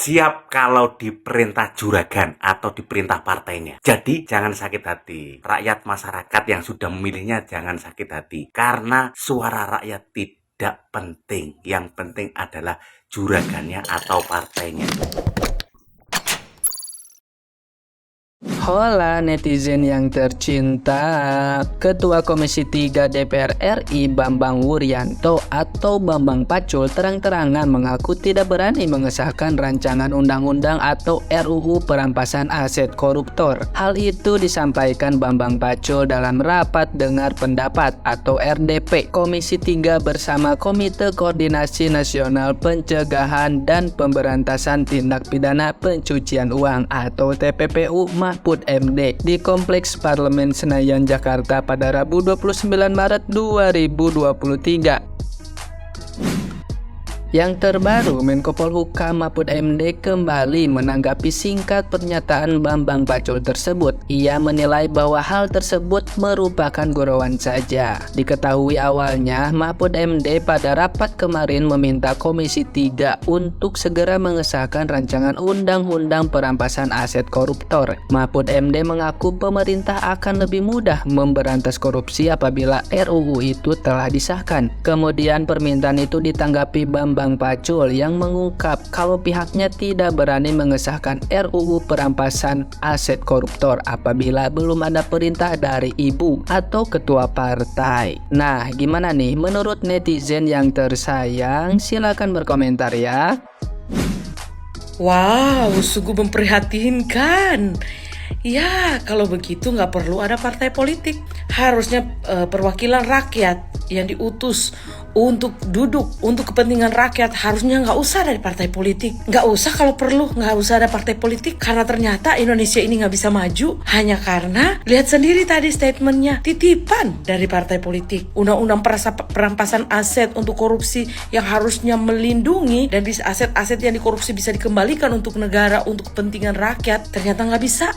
siap kalau diperintah juragan atau diperintah partainya. Jadi jangan sakit hati. Rakyat masyarakat yang sudah memilihnya jangan sakit hati. Karena suara rakyat tidak penting. Yang penting adalah juragannya atau partainya. Hola netizen yang tercinta, Ketua Komisi 3 DPR RI Bambang Wuryanto atau Bambang Pacul terang-terangan mengaku tidak berani mengesahkan rancangan undang-undang atau RUU perampasan aset koruptor. Hal itu disampaikan Bambang Pacul dalam rapat dengar pendapat atau RDP Komisi 3 bersama Komite Koordinasi Nasional Pencegahan dan Pemberantasan Tindak Pidana Pencucian Uang atau TPPU Mahfud MD di Kompleks Parlemen Senayan, Jakarta pada Rabu 29 Maret 2023. Yang terbaru, Menko Polhukam Mahfud MD kembali menanggapi singkat pernyataan Bambang Pacul tersebut. Ia menilai bahwa hal tersebut merupakan gurauan saja. Diketahui awalnya, Mahfud MD pada rapat kemarin meminta Komisi 3 untuk segera mengesahkan rancangan undang-undang perampasan aset koruptor. Mahfud MD mengaku pemerintah akan lebih mudah memberantas korupsi apabila RUU itu telah disahkan. Kemudian permintaan itu ditanggapi Bambang Pacul yang mengungkap kalau pihaknya tidak berani mengesahkan RUU perampasan aset koruptor apabila belum ada perintah dari ibu atau ketua partai. Nah, gimana nih menurut netizen yang tersayang? Silakan berkomentar ya. Wow, sungguh memprihatinkan. Ya, kalau begitu nggak perlu ada partai politik. Harusnya perwakilan rakyat yang diutus untuk duduk untuk kepentingan rakyat harusnya nggak usah dari partai politik. Nggak usah, kalau perlu nggak usah ada partai politik, karena ternyata Indonesia ini nggak bisa maju hanya karena lihat sendiri tadi statementnya, titipan dari partai politik. Undang-undang perampasan aset untuk korupsi yang harusnya melindungi dan bisa aset-aset yang dikorupsi bisa dikembalikan untuk negara, untuk kepentingan rakyat, ternyata nggak bisa,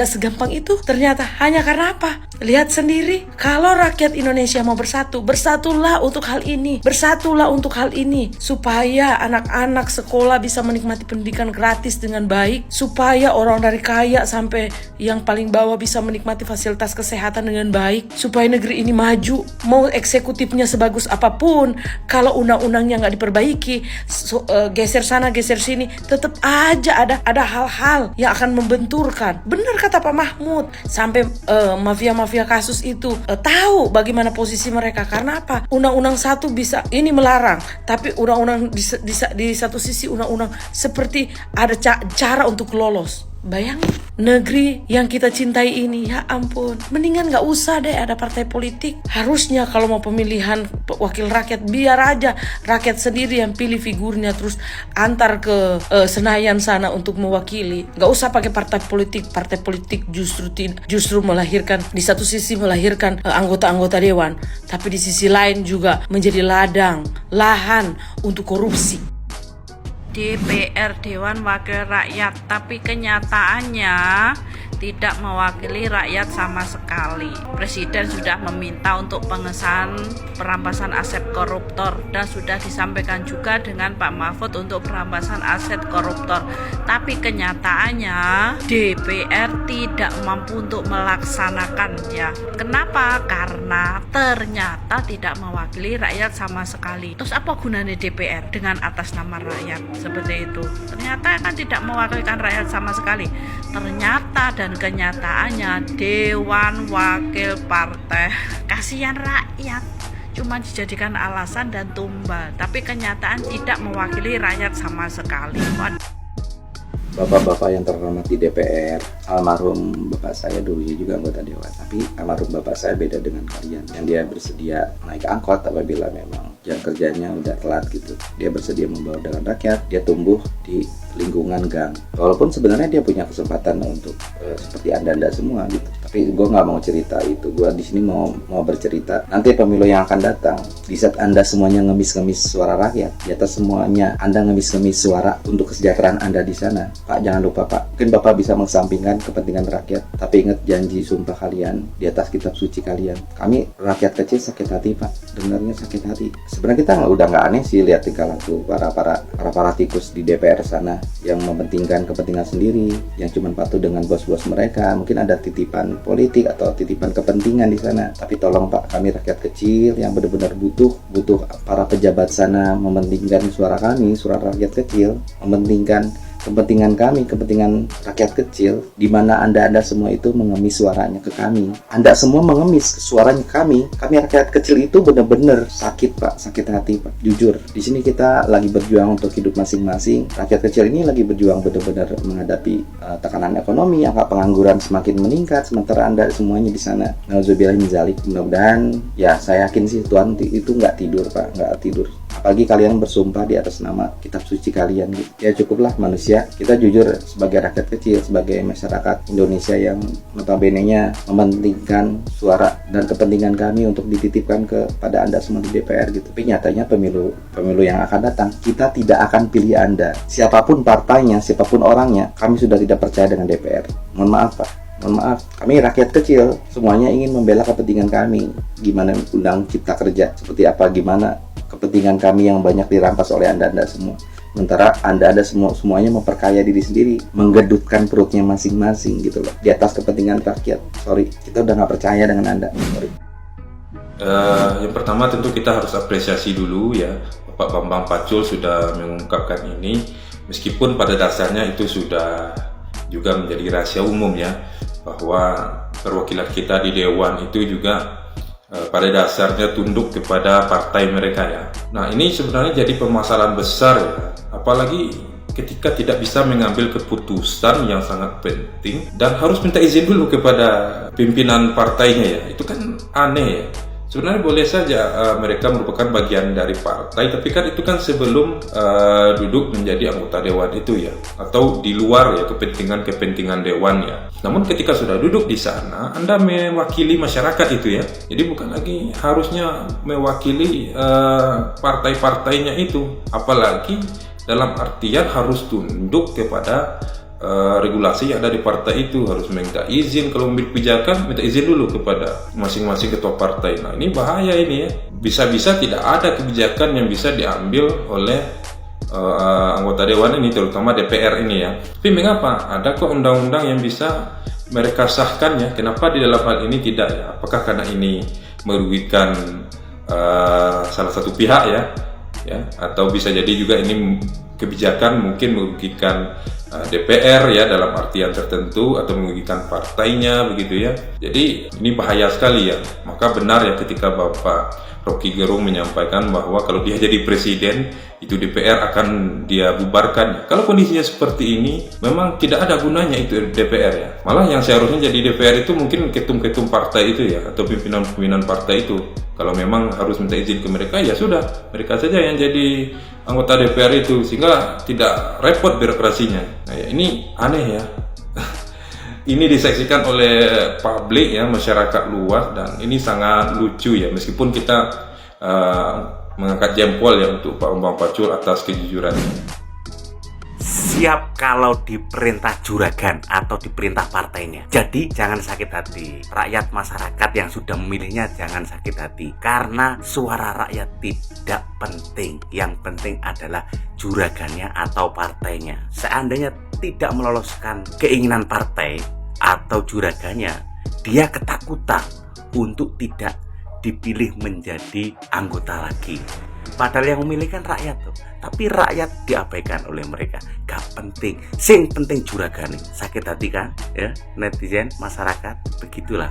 segampang itu. Ternyata hanya karena apa? Lihat sendiri, kalau rakyat Indonesia mau bersatu, bersatulah untuk hal ini, bersatulah untuk hal ini, supaya anak-anak sekolah bisa menikmati pendidikan gratis dengan baik, supaya orang dari kaya sampai yang paling bawah bisa menikmati fasilitas kesehatan dengan baik, supaya negeri ini maju. Mau eksekutifnya sebagus apapun, kalau undang-undangnya nggak diperbaiki, geser sana geser sini, tetap aja ada hal-hal yang akan membenturkan. Benar kata Pak Mahfud, sampai mafia-mafia kasus itu tahu bagaimana posisi mereka. Karena apa? Undang-undang satu bisa ini melarang, tapi undang-undang di satu sisi undang-undang seperti ada cara untuk lolos. Bayangin, negeri yang kita cintai ini, ya ampun, mendingan gak usah deh ada partai politik. Harusnya kalau mau pemilihan wakil rakyat, biar aja rakyat sendiri yang pilih figurnya, terus antar ke Senayan sana untuk mewakili. Gak usah pakai partai politik. Partai politik justru melahirkan, di satu sisi melahirkan anggota-anggota dewan, tapi di sisi lain juga menjadi lahan untuk korupsi. DPR Dewan Wakil Rakyat, tapi kenyataannya tidak mewakili rakyat sama sekali. Presiden sudah meminta untuk pengesahan perampasan aset koruptor dan sudah disampaikan juga dengan Pak Mahfud untuk perampasan aset koruptor. Tapi kenyataannya DPR tidak mampu untuk melaksanakan ya. Kenapa? Karena ternyata tidak mewakili rakyat sama sekali. Terus apa gunanya DPR dengan atas nama rakyat? Seperti itu. Ternyata kan tidak mewakilkan rakyat sama sekali. Ternyata dan kenyataannya Dewan Wakil Partai kasihan rakyat, cuma dijadikan alasan dan tumbal, tapi kenyataan tidak mewakili rakyat sama sekali. Bapak-bapak yang terhormat di DPR, almarhum bapak saya dulunya juga anggota dewan, tapi almarhum bapak saya beda dengan kalian, yang dia bersedia naik angkot apabila memang jam kerjanya udah telat gitu. Dia bersedia membawa dengan rakyat, dia tumbuh di lingkungan gang. Walaupun sebenarnya dia punya kesempatan untuk seperti anda semua gitu, Tapi gue nggak mau cerita itu. Gue di sini mau bercerita nanti pemilu yang akan datang. Di saat Anda semuanya ngemis-ngemis suara rakyat, di atas semuanya Anda ngemis-ngemis suara untuk kesejahteraan Anda di sana. Pak, jangan lupa Pak, mungkin Bapak bisa mengesampingkan kepentingan rakyat, tapi ingat janji sumpah kalian di atas kitab suci kalian. Kami rakyat kecil sakit hati Pak, dengarnya sakit hati. Sebenarnya kita udah nggak aneh sih lihat tingkah laku para tikus di DPR sana yang mementingkan kepentingan sendiri, yang cuma patuh dengan bos-bos mereka. Mungkin ada titipan politik atau titipan kepentingan di sana. Tapi tolong Pak, kami rakyat kecil yang benar-benar butuh para pejabat sana mementingkan suara kami, suara rakyat kecil, mementingkan kepentingan kami, kepentingan rakyat kecil, di mana Anda semua itu mengemis suaranya ke kami. Anda semua mengemis suaranya ke kami. Kami rakyat kecil itu benar-benar sakit Pak, sakit hati Pak. Jujur, di sini kita lagi berjuang untuk hidup masing-masing. Rakyat kecil ini lagi berjuang benar-benar menghadapi tekanan ekonomi, angka pengangguran semakin meningkat, sementara Anda semuanya di sana. Nauzubillah min dzalik. Mudah-mudahan, ya saya yakin sih Tuhan itu nggak tidur Pak, nggak tidur. Apalagi kalian bersumpah di atas nama kitab suci kalian gitu. Ya cukuplah manusia, kita jujur sebagai rakyat kecil, sebagai masyarakat Indonesia yang notabene-nya mementingkan suara dan kepentingan kami untuk dititipkan kepada Anda semua di DPR gitu. Tapi nyatanya pemilu yang akan datang, kita tidak akan pilih Anda. Siapapun partainya, siapapun orangnya, kami sudah tidak percaya dengan DPR. Mohon maaf Pak. Mohon maaf, kami rakyat kecil, semuanya ingin membela kepentingan kami. Gimana undang cipta kerja, seperti apa, gimana kepentingan kami yang banyak dirampas oleh Anda semua. Sementara Anda semuanya memperkaya diri sendiri, menggedutkan perutnya masing-masing gitu loh, di atas kepentingan rakyat. Sorry, kita udah nggak percaya dengan Anda. Sorry. Yang pertama tentu kita harus apresiasi dulu ya, Pak Bambang Pacul sudah mengungkapkan ini, meskipun pada dasarnya itu sudah juga menjadi rahasia umum ya, bahwa perwakilan kita di Dewan itu juga pada dasarnya tunduk kepada partai mereka ya. Nah ini sebenarnya jadi permasalahan besar ya, apalagi ketika tidak bisa mengambil keputusan yang sangat penting dan harus minta izin dulu kepada pimpinan partainya ya. Itu kan aneh ya. Sebenarnya boleh saja mereka merupakan bagian dari partai, tapi kan itu kan sebelum duduk menjadi anggota dewan itu ya, atau di luar ya kepentingan dewan ya. Namun ketika sudah duduk di sana, Anda mewakili masyarakat itu ya. Jadi bukan lagi harusnya mewakili partai-partainya itu, apalagi dalam artian harus tunduk kepada regulasi yang ada di partai itu, harus minta izin kalau ambil kebijakan, minta izin dulu kepada masing-masing ketua partai. Nah ini bahaya ini ya, bisa-bisa tidak ada kebijakan yang bisa diambil oleh anggota dewan ini, terutama DPR ini ya. Tapi mengapa ada kok undang-undang yang bisa mereka sahkan ya? Kenapa di dalam hal ini tidak ya? Apakah karena ini merugikan salah satu pihak ya, atau bisa jadi juga ini kebijakan mungkin merugikan DPR ya dalam artian tertentu, atau merugikan partainya begitu ya. Jadi ini bahaya sekali ya. Maka benar ya ketika Bapak Rocky Gerung menyampaikan bahwa kalau dia jadi presiden itu DPR akan dia bubarkan. Kalau kondisinya seperti ini memang tidak ada gunanya itu DPR ya. Malah yang seharusnya jadi DPR itu mungkin ketum-ketum partai itu ya, atau pimpinan-pimpinan partai itu. Kalau memang harus minta izin ke mereka, ya sudah, mereka saja yang jadi anggota DPR itu, sehingga tidak repot birokrasinya. Nah ya, ini aneh ya. Ini disaksikan oleh publik ya, masyarakat luas, dan ini sangat lucu ya, meskipun kita mengangkat jempol ya untuk Pak Bambang Pacul atas kejujurannya. Siap kalau diperintah juragan atau diperintah partainya. Jadi jangan sakit hati. Rakyat masyarakat yang sudah memilihnya jangan sakit hati, karena suara rakyat tidak penting. Yang penting adalah juragannya atau partainya. Seandainya tidak meloloskan keinginan partai atau juragannya, dia ketakutan untuk tidak dipilih menjadi anggota lagi. Padahal yang memilih kan rakyat tuh, tapi rakyat diabaikan oleh mereka. Gak penting, sing penting juragan nih. Sakit hati kan ya netizen, masyarakat, begitulah.